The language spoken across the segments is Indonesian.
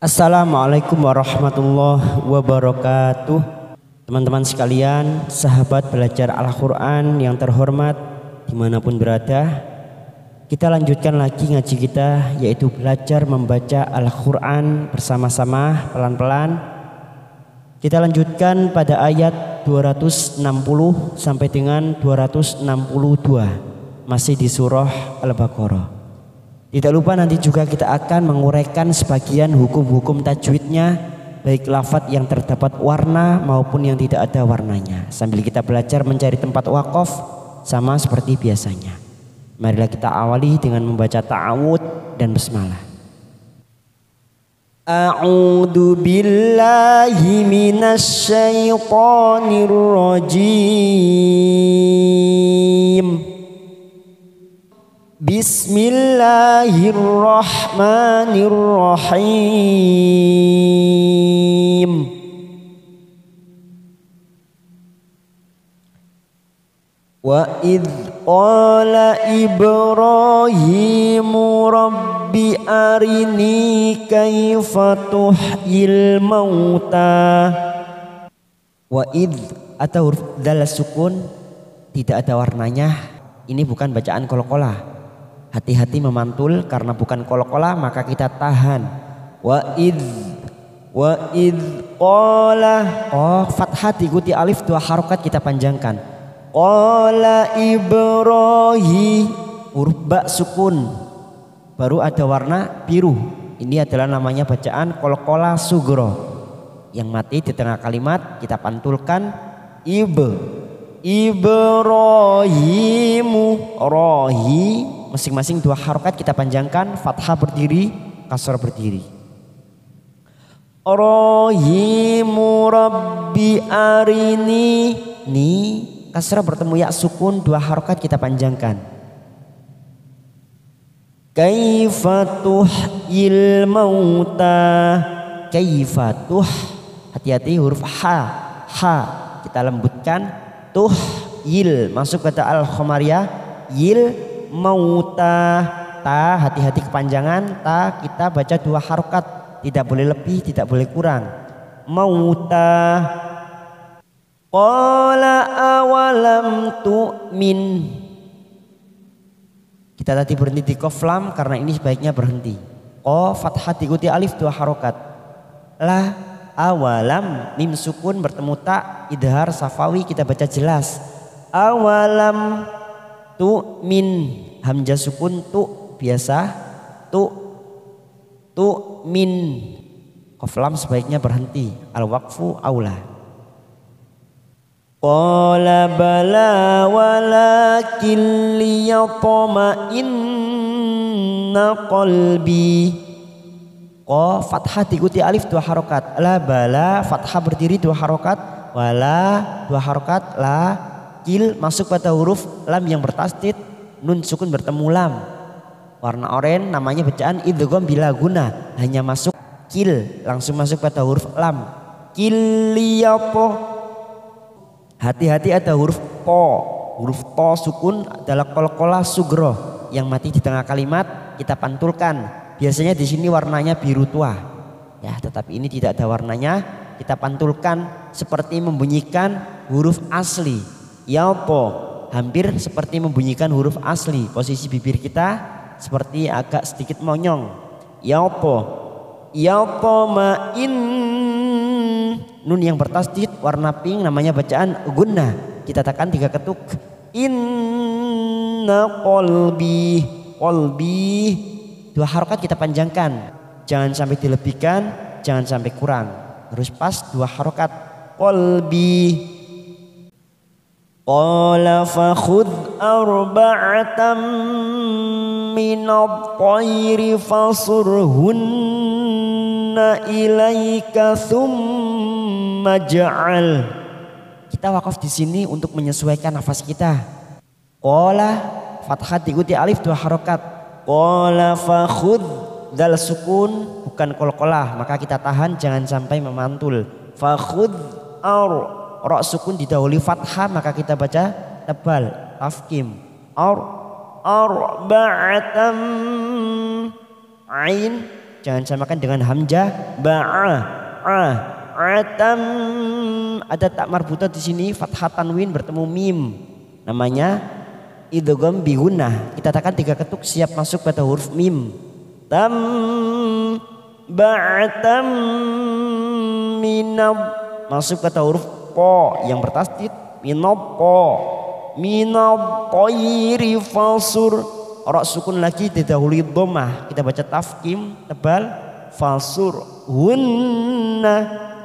Assalamualaikum warahmatullahi wabarakatuh. Teman-teman sekalian, sahabat belajar Al-Quran yang terhormat dimanapun berada, kita lanjutkan lagi ngaji kita, yaitu belajar membaca Al-Quran bersama-sama pelan-pelan. Kita lanjutkan pada ayat 260 sampai dengan 262, masih di surah Al-Baqarah. Tidak lupa nanti juga kita akan menguraikan sebagian hukum-hukum tajwidnya, baik lafadz yang terdapat warna maupun yang tidak ada warnanya, sambil kita belajar mencari tempat wakaf sama seperti biasanya. Marilah kita awali dengan membaca ta'awudz dan basmalah. A'udzu billahi minasy syaithanir rajim. Bismillahirrahmanirrahim. Wa idh qala Ibrahimu rabbi arini kaifa tuhyil mauta. Wa idh atau huruf dal sukun tidak ada warnanya. Ini bukan bacaan qolqolah. Hati-hati memantul, karena bukan qolqolah maka kita tahan. Wa idh qala, fathah diikuti alif, dua harokat kita panjangkan. Qala Ibrahim, huruf ba sukun, baru ada warna biru. Ini adalah namanya bacaan qolqolah sugro, yang mati di tengah kalimat kita pantulkan Ibrahimu, rohi masing-masing dua harokat kita panjangkan, fathah berdiri, kasrah berdiri. Rahimu rabbi arini, ni kasrah bertemu ya sukun, dua harokat kita panjangkan. Kaifatuh il mauta, kaifatuh, hati-hati huruf ha kita lembutkan. Tuh yil masuk kata al-khomariyah, yil mauta, ta hati-hati kepanjangan, ta kita baca dua harokat, tidak boleh lebih, tidak boleh kurang. Mauta. Qala awalam tu'min, kita tadi berhenti di qaf lam, karena ini sebaiknya berhenti. Fathah diikuti alif, dua harokat. La awalam, mim sukun bertemu ta, idhar safawi kita baca jelas. Awalam tu'min, hamzah sukun tu biasa, tu min, qaf lam sebaiknya berhenti, al waqfu aula. Qala bala walakin liyatma'inna qalbi. Fathah diikuti alif, dua harokat. La bala, fathah berdiri, dua harokat. Wala, dua harokat. La kil masuk pada huruf lam yang bertasdid, nun sukun bertemu lam. Warna oranye namanya bacaan idgham bila guna, hanya masuk kil, langsung masuk pada huruf lam. Kiliyapo, hati-hati ada huruf po, huruf to sukun adalah qolqolah sugro yang mati di tengah kalimat, kita pantulkan. Biasanya di sini warnanya biru tua, ya, tetapi ini tidak ada warnanya. Kita pantulkan seperti membunyikan huruf asli. Yalpo, hampir seperti membunyikan huruf asli. Posisi bibir kita seperti agak sedikit monyong. Yalpo, ma'in, nun yang bertasdid warna pink namanya bacaan gunnah. Kita tekan 3 ketuk. Inna qalbi, dua harokat kita panjangkan, jangan sampai dilebihkan, jangan sampai kurang, harus pas dua harokat. Qalbi. Qala fakhudh arba'atan minat tayri fasurhunna ilaika thumma ja'al. Kita wakaf di sini untuk menyesuaikan nafas kita. Qala, fathah diikuti alif, dua harokat. Qala fakhudh, dal sukun bukan qolqolah, maka kita tahan jangan sampai memantul. Fakhudh ra sukun didahului fathah, maka kita baca tebal tafkim. arba'atam ain jangan samakan dengan hamzah ba'a atam. Ada tak marbutah di sini fathah tanwin bertemu mim, namanya idgham bi gunnah. Kita tekan 3 ketuk siap masuk pada huruf mim. Tam ba'tam minab masuk kata huruf po yang bertasdid. Minab po minab tayri falsur, ra sukun lagi didahului dhammah, kita baca tafkim tebal falsur. Hunna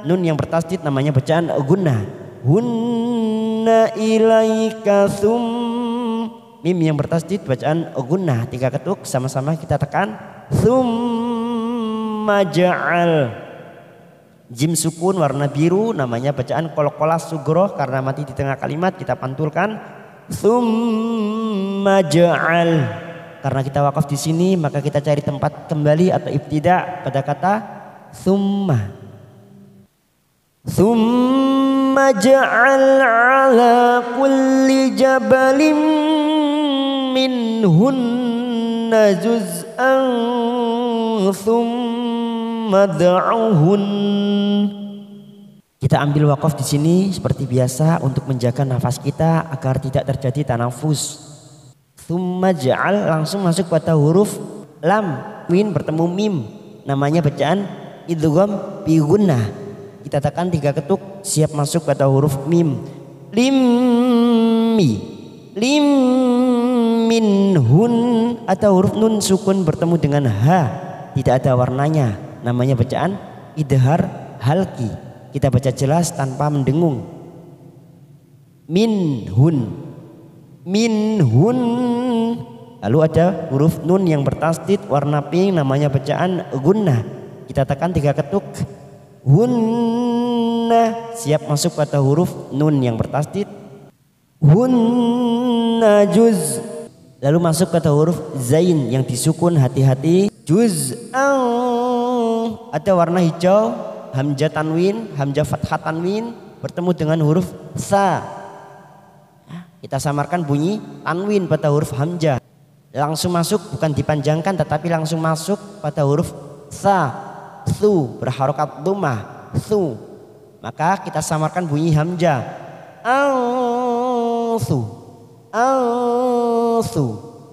nun yang bertasdid namanya bacaan gunnah. Hunna ilaika mim yang bertasdid bacaan gunnah 3 ketuk sama-sama kita tekan. Tsumma ja'al jim sukun warna biru namanya bacaan qalqalah sughra karena mati di tengah kalimat kita pantulkan. Tsumma ja'al, karena kita wakaf di sini maka kita cari tempat kembali atau ibtida pada kata tsumma. Tsumma ja'al ala kulli jabalin minhunna juz'an tsumma da'uhun. Kita ambil wakaf di sini seperti biasa untuk menjaga nafas kita agar tidak terjadi tanafus. Tsumma ja'al langsung masuk pada huruf lam min bertemu mim, namanya bacaan idgham bi gunnah. Kita tekan 3 ketuk siap masuk pada huruf mim. Limmi lim minhun, atau huruf nun sukun bertemu dengan ha tidak ada warnanya, namanya bacaan idhar halki. Kita baca jelas tanpa mendengung. Minhun minhun. Lalu ada huruf nun yang bertasdid warna pink namanya bacaan gunnah. Kita tekan 3 ketuk. Hunna siap masuk pada huruf nun yang bertasdid. Hunna juz. Lalu masuk kata huruf zain yang disukun, hati-hati. Juz'an ada warna hijau, hamzah tanwin, hamzah fathah tanwin bertemu dengan huruf sa. Kita samarkan bunyi tanwin pada huruf hamzah. Langsung masuk, bukan dipanjangkan tetapi langsung masuk pada huruf sa. Su berharokat dhammah su. Maka kita samarkan bunyi hamzah. Su su.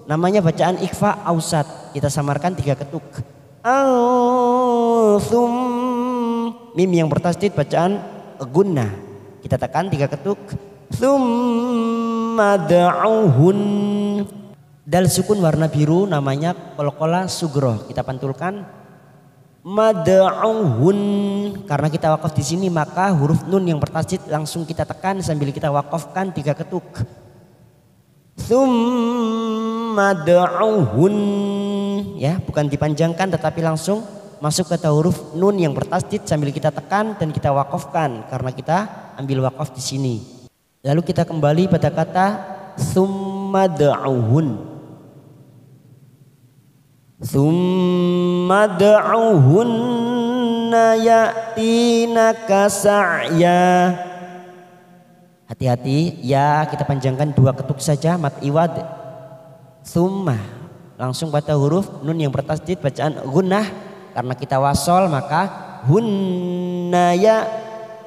Namanya bacaan ikhfa ausat. Kita samarkan 3 ketuk. Sum mim yang bertasdid bacaan gunnah. Kita tekan 3 ketuk. Tsumma da'uhun. Dal sukun warna biru namanya qalqalah sughra. Kita pantulkan mad'uhun. Karena kita wakaf di sini maka huruf nun yang bertasdid langsung kita tekan sambil kita wakafkan 3 ketuk. Tsumma da'uhun, ya, bukan dipanjangkan tetapi langsung masuk kata huruf nun yang bertasdid sambil kita tekan dan kita wakafkan karena kita ambil wakaf di sini. Lalu kita kembali pada kata tsumma da'uhun. Tsumma da'uhunna ya'tinaka sa'ya. Hati-hati ya, kita panjangkan 2 ketuk saja mat iwad. Tsumma langsung pada huruf nun yang bertasdid bacaan gunnah. Karena kita wasol maka hunna ya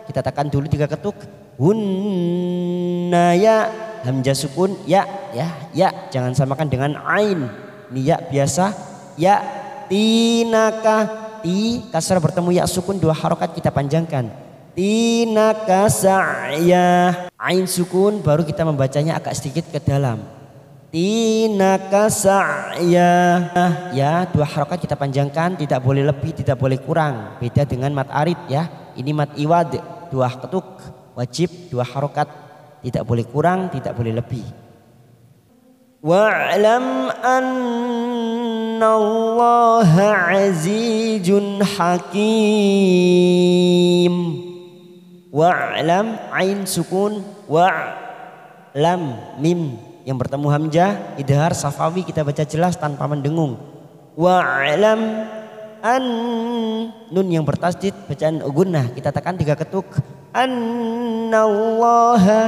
kita tekan dulu 3 ketuk. Hunna ya, hamzah sukun ya, jangan samakan dengan ain. Ini ya biasa. Ya tinaka, ti kasrah bertemu ya sukun 2 harokat kita panjangkan. Tinaka sa'ya, ain sukun baru kita membacanya agak sedikit ke dalam. Tinaka sa'ya, ya 2 harokat kita panjangkan, tidak boleh lebih tidak boleh kurang. Beda dengan mat arid ya, ini mat iwad 2 ketuk wajib 2 harokat, tidak boleh kurang tidak boleh lebih. Wa'lam annallaha azizun hakim. Wa'lam ain sukun, wa'lam mim yang bertemu hamzah idhar safawi kita baca jelas tanpa mendengung. Wa'lam an nun yang bertasdid bacaan gunnah kita tekan 3 ketuk. Annallaha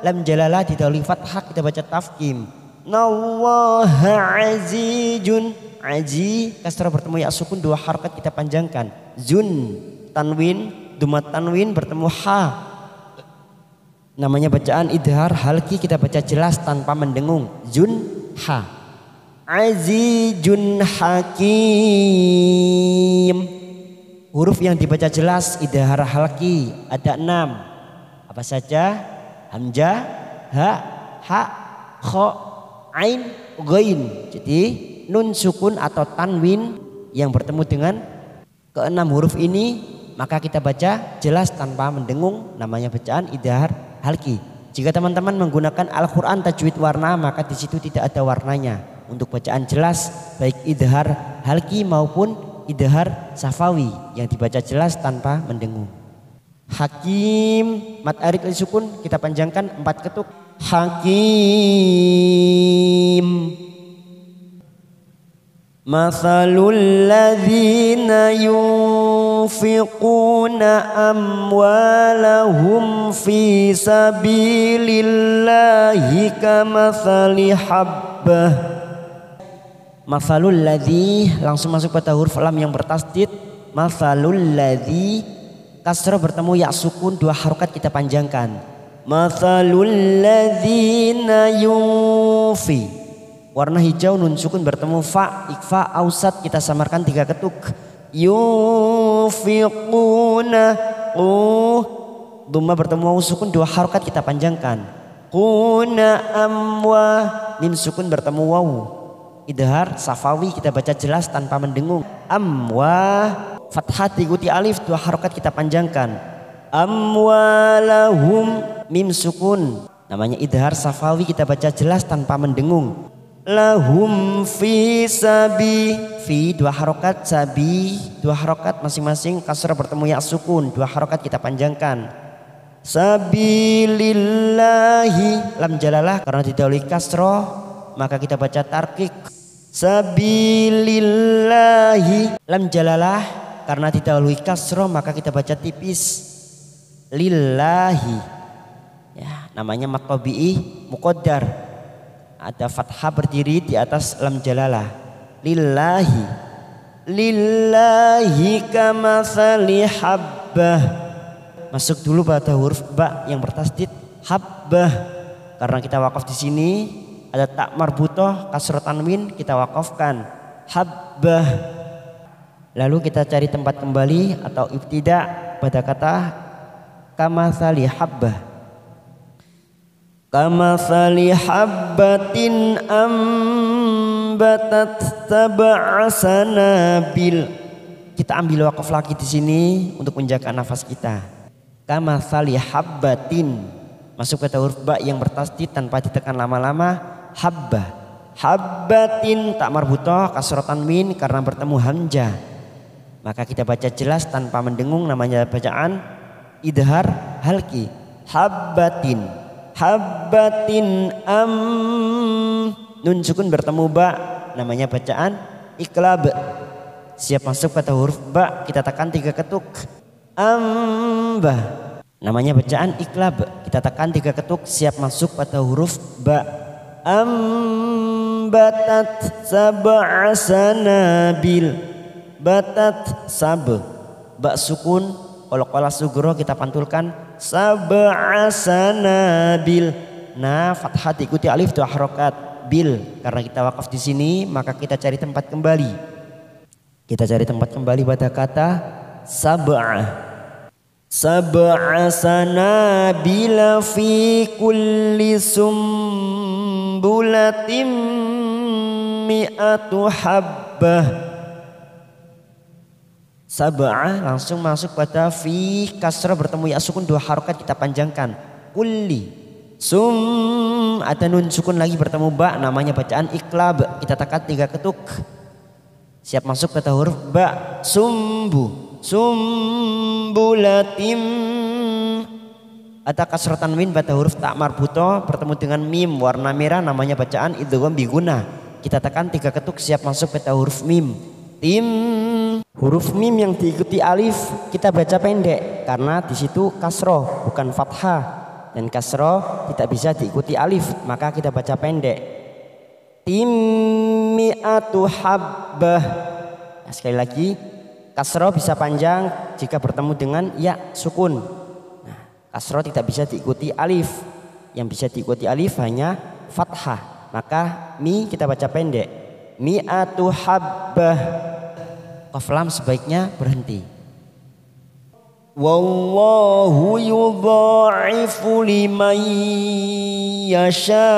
lam jalalah didahului fathah kita baca tafkim. Nallaha azizun, aji kasrah bertemu ya sukun 2 harokat kita panjangkan. Zun tanwin dumat tanwin bertemu ha, namanya bacaan idhar halki, kita baca jelas tanpa mendengung. Zun ha. Azizun hakim, huruf yang dibaca jelas idhar halki ada 6. Apa saja? Hamzah, ha, ha, kha, ain, ghain. Jadi nun sukun atau tanwin yang bertemu dengan ke-6 huruf ini maka kita baca jelas tanpa mendengung, namanya bacaan idhar halki. Jika teman-teman menggunakan Al-Quran tajwid warna maka di situ tidak ada warnanya untuk bacaan jelas, baik idhar halki maupun idhar safawi yang dibaca jelas tanpa mendengung. Hakim mat arid sukun kita panjangkan 4 ketuk. Hakim. Mathalul ladzina yunfiquna amwalahum fi sabilillahi kamathali habbah. Mathalul ladzi langsung masuk pada huruf lam yang bertasdid. Mathalul ladzi kasrah bertemu ya sukun 2 harokat kita panjangkan. Mathalul ladzina yunfi, warna hijau nun sukun bertemu fa, ikfa ausat kita samarkan 3 ketuk. Yunfiquna dhamma bertemu waw sukun 2 harokat kita panjangkan. Quna amwa mim sukun bertemu waw idhar safawi kita baca jelas tanpa mendengung. Amwa fathah diikuti alif 2 harokat kita panjangkan. Amwalahum mim sukun namanya idhar safawi kita baca jelas tanpa mendengung. Lahum fi sabi, fi 2 harokat, sabi 2 harokat masing-masing, kasrah bertemu ya sukun 2 harokat kita panjangkan. Sabilillahi lam jalalah karena didahului kasrah maka kita baca tarkik. Sabilillahi lam jalalah karena didahului kasrah maka kita baca tipis. Lillahi ya, namanya mat tabi'i muqaddar, ada fathah berdiri di atas lam jalalah. Lillahi, lillahi kamathali habbah, masuk dulu pada huruf ba yang bertasdid habbah karena kita wakaf di sini ada tak marbutoh kasrah tanwin kita wakafkan habbah. Lalu kita cari tempat kembali atau ibtida pada kata kamathali habbah. Kamathali habbatin ambatat sab'a sanabil. Kita ambil wakaf lagi di sini untuk menjaga nafas kita. Kamathali habbatin masuk kata huruf ba yang bertasdid tanpa ditekan lama-lama. Habbah, habbatin tak marbutoh kasrah tanwin karena bertemu hamzah maka kita baca jelas tanpa mendengung, namanya bacaan idhar halki. Habbatin, habbatin nun sukun bertemu ba namanya bacaan iklab, siap masuk kata huruf ba kita tekan 3 ketuk. Ambah namanya bacaan iklab, kita tekan 3 ketuk siap masuk pada huruf ba. Ambatat sab'a sanabil, batat sab ba sukun qala sugro kita pantulkan sab'a sanabil. Nah fathah diikuti alif 2 harokat bil karena kita wakaf di sini maka kita cari tempat kembali. Kita cari tempat kembali pada kata sab'a. Sab'a sanabila fi kulli sumbulatin mi'atu habbah. Sab'a langsung masuk pada fi, kasrah bertemu ya sukun 2 harokat kita panjangkan. Kulli sum ada nun sukun lagi bertemu ba namanya bacaan iklab, kita tekan 3 ketuk siap masuk kata huruf ba. Sumbu, sumbulatim ada kasrah tanwin pada huruf tak marbutoh bertemu dengan mim warna merah namanya bacaan idgham biguna, kita tekan 3 ketuk siap masuk pada huruf mim. Tim, huruf mim yang diikuti alif kita baca pendek karena di situ kasroh bukan fathah dan kasroh tidak bisa diikuti alif maka kita baca pendek. Timi'atu habbah. Nah, sekali lagi kasroh bisa panjang jika bertemu dengan ya sukun. Nah, kasroh tidak bisa diikuti alif. Yang bisa diikuti alif hanya fathah. Maka mi kita baca pendek. Mi'atu habbah. Qaf lam sebaiknya berhenti. Wallahu yudha'ifu liman yasha.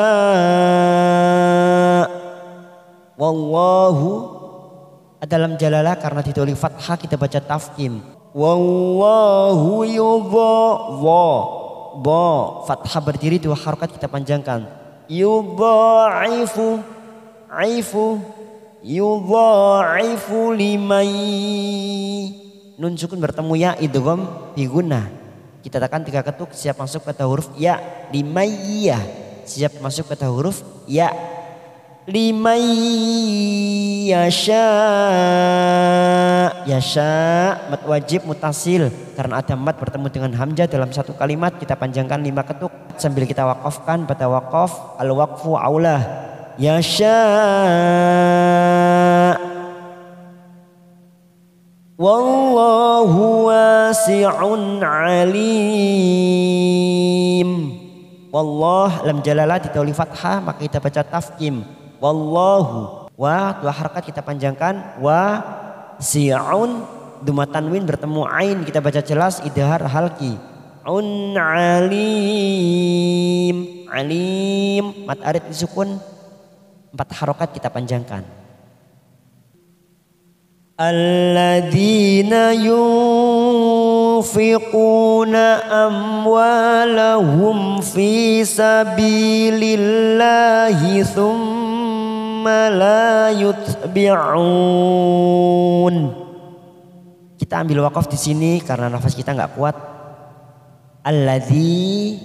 Wallahu dalam jalalah karena ditulis fathah kita baca tafkim. Wallahu fathah berdiri 2 harokat kita panjangkan. Yudha'ifu yudha'ifu liman. Nun sukun bertemu ya idgham bi gunnah. Kita tekan 3 ketuk siap masuk kata huruf ya. Limayyah siap masuk kata huruf ya. Liman yasha. Yasha mat wajib mutasil karena ada mat bertemu dengan hamzah dalam satu kalimat kita panjangkan 5 ketuk sambil kita wakafkan pada wakaf al waqfu aulah. Yasha. Wallahu wasi'un alim. Wallah lam jalalah ditauli fathah maka kita baca tafkim. Wallahu wa 2 harakat kita panjangkan wa si'un dhamma tanwin bertemu ain kita baca jelas idhar halqi. Un alim. Alim mat arid disukun 4 harakat kita panjangkan. Alladzina yunfiquna amwalahum fi sabilillahi thumma la yutbi'un. Kita ambil wakaf di sini karena nafas kita nggak kuat. Alladzi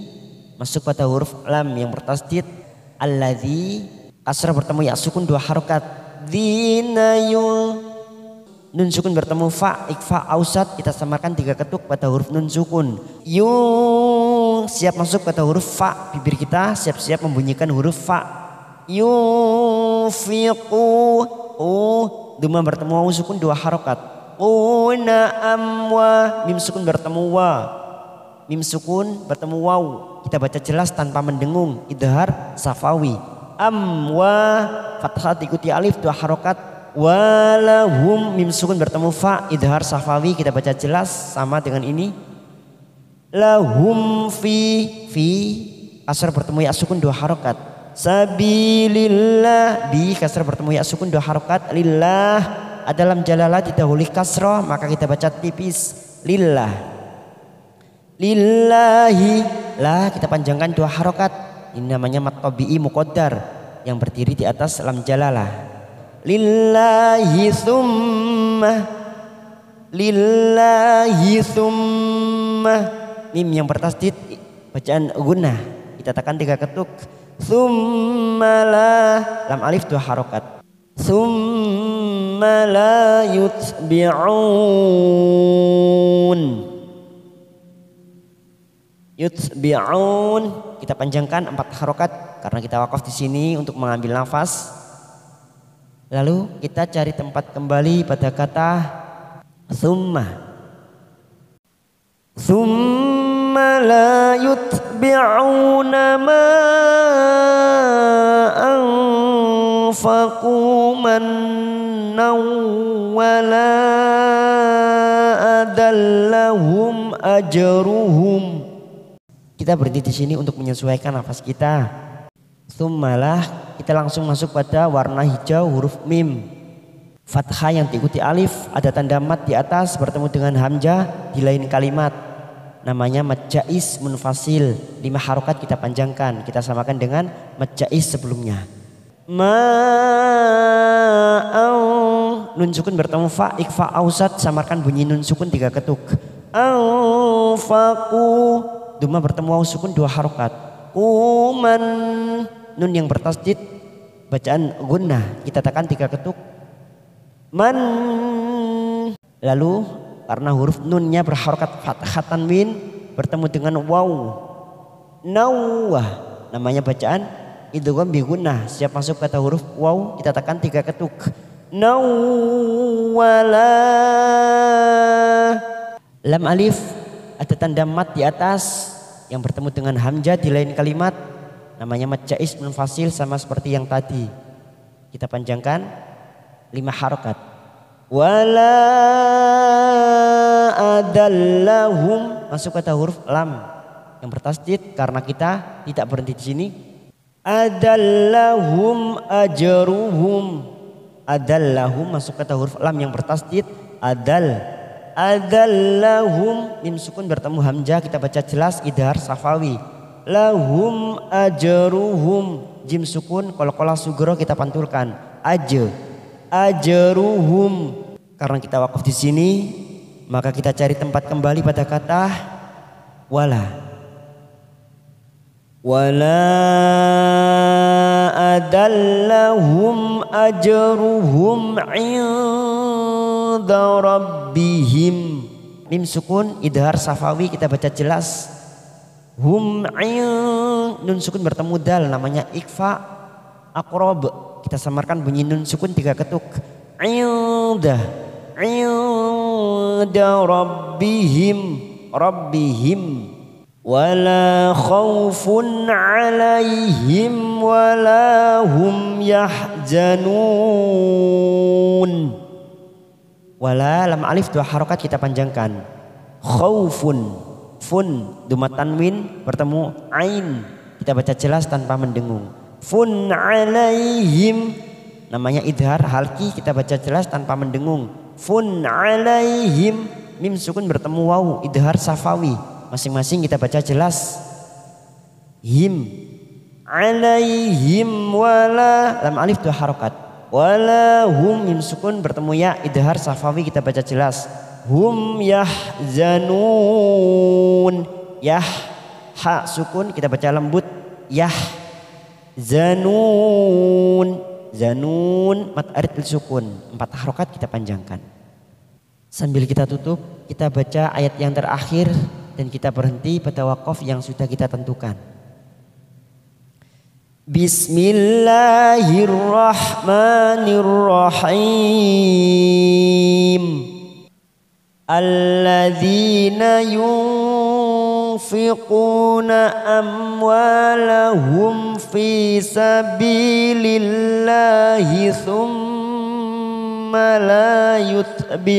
masuk pada huruf lam yang bertasdid. Alladzi kasrah bertemu ya sukun 2 harokat. Dzina nun sukun bertemu fa, ikfa ausat kita samakan 3 ketuk pada huruf nun sukun. Siap masuk pada huruf fa, bibir kita siap-siap membunyikan huruf fa. Yunfiqu dhamma bertemu waw sukun 2 harokat. Una amwa mim sukun bertemu wa. Mim sukun bertemu waw kita baca jelas tanpa mendengung idhar safawi. Amwa fathah diikuti alif 2 harokat. Walahum mim sukun bertemu fa idhar safawi kita baca jelas sama dengan ini. Lahum fi kasar bertemu ya sukun 2 harokat. Sabilillah bi kasar bertemu ya sukun 2 harokat. Lillah dalam jalalah didahului kasroh maka kita baca tipis lillah. Lillahi lah kita panjangkan 2 harokat. Ini namanya mat tabi'i muqaddar yang berdiri di atas lam jalalah. Lillahi thumma mim yang bertasdid bacaan gunnah kita tekan 3 ketuk. Thumma la lam alif 2 harokat. Thumma la yutbi'un kita panjangkan 4 harokat karena kita wakaf di sini untuk mengambil nafas. Lalu kita cari tempat kembali pada kata thumma. Thumma la yutbi'una ma anfaqu mannaw wa la adallahum ajruhum. Kita berhenti di sini untuk menyesuaikan nafas kita. Tsummalah kita langsung masuk pada warna hijau huruf mim. Fathah yang diikuti alif ada tanda mat di atas bertemu dengan hamzah di lain kalimat. Namanya mad jaiz munfasil. 5 harokat kita panjangkan. Kita samakan dengan mad jaiz sebelumnya. Nun sukun bertemu fa, ikfa ausat samarkan bunyi nun sukun 3 ketuk. Anfaqu dhamma bertemu waw sukun 2 harokat. Kuman nun yang bertasdid bacaan gunnah kita tekan 3 ketuk. Man lalu karena huruf nunnya berharokat fathah tanwin bertemu dengan waw nawah namanya bacaan idgham bi gunnah. Siap masuk kata huruf waw kita tekan 3 ketuk. Nawwala. Lam alif ada tanda mat di atas yang bertemu dengan hamzah di lain kalimat, namanya mad jaiz munfasil sama seperti yang tadi. Kita panjangkan 5 harokat. Wala adallahum, masuk kata huruf lam yang bertasdid karena kita tidak berhenti di sini. Adallahum ajruhum. Adallahum masuk kata huruf lam yang bertasdid. Adallahum, mim sukun bertemu hamzah kita baca jelas idhar safawi. Lahum ajruhum, jim sukun qalqalah sugro kita pantulkan. Ajruhum. Karena kita wakaf di sini, maka kita cari tempat kembali pada kata wala. Wala adallahum ajruhum inda rabbihim. Mim sukun idhar safawi kita baca jelas. Hum nun sukun bertemu dal namanya ikfa aqrab. Kita samarkan bunyi nun sukun 3 ketuk. Inda rabbihim. Wala khawfun alaihim wala hum yahzanun. Wala lam alif 2 harokat kita panjangkan. Khawfun, fun dumat tanwin bertemu ain kita baca jelas tanpa mendengung. Fun alaihim namanya idhar halki kita baca jelas tanpa mendengung. Fun alaihim, mim sukun bertemu waw idhar safawi masing-masing kita baca jelas. Him alaihim wala lam alif 2 harokat. Wala hum, mim sukun bertemu ya idhar safawi kita baca jelas. Hum yahzanun. Yah ha sukun kita baca lembut. Yah zanun. Zanun mat arid sukun 4 harokat kita panjangkan. Sambil kita tutup, kita baca ayat yang terakhir dan kita berhenti pada wakaf yang sudah kita tentukan. Bismillahirrahmanirrahim. Alladzina yunfiquna amwalahum fi sabilillahi thumma la yutbi'un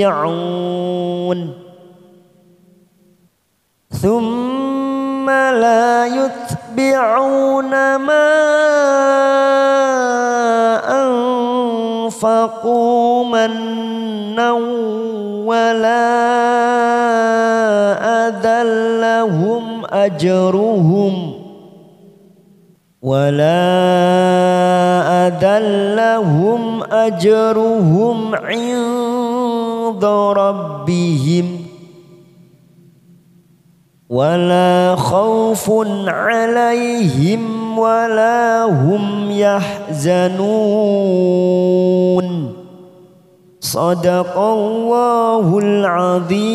ma anfaqu mannan wala adallahum ajruhum inda rabbihim wala khawfun alaihim wala hum yahzanun. Sadaqallahul azim.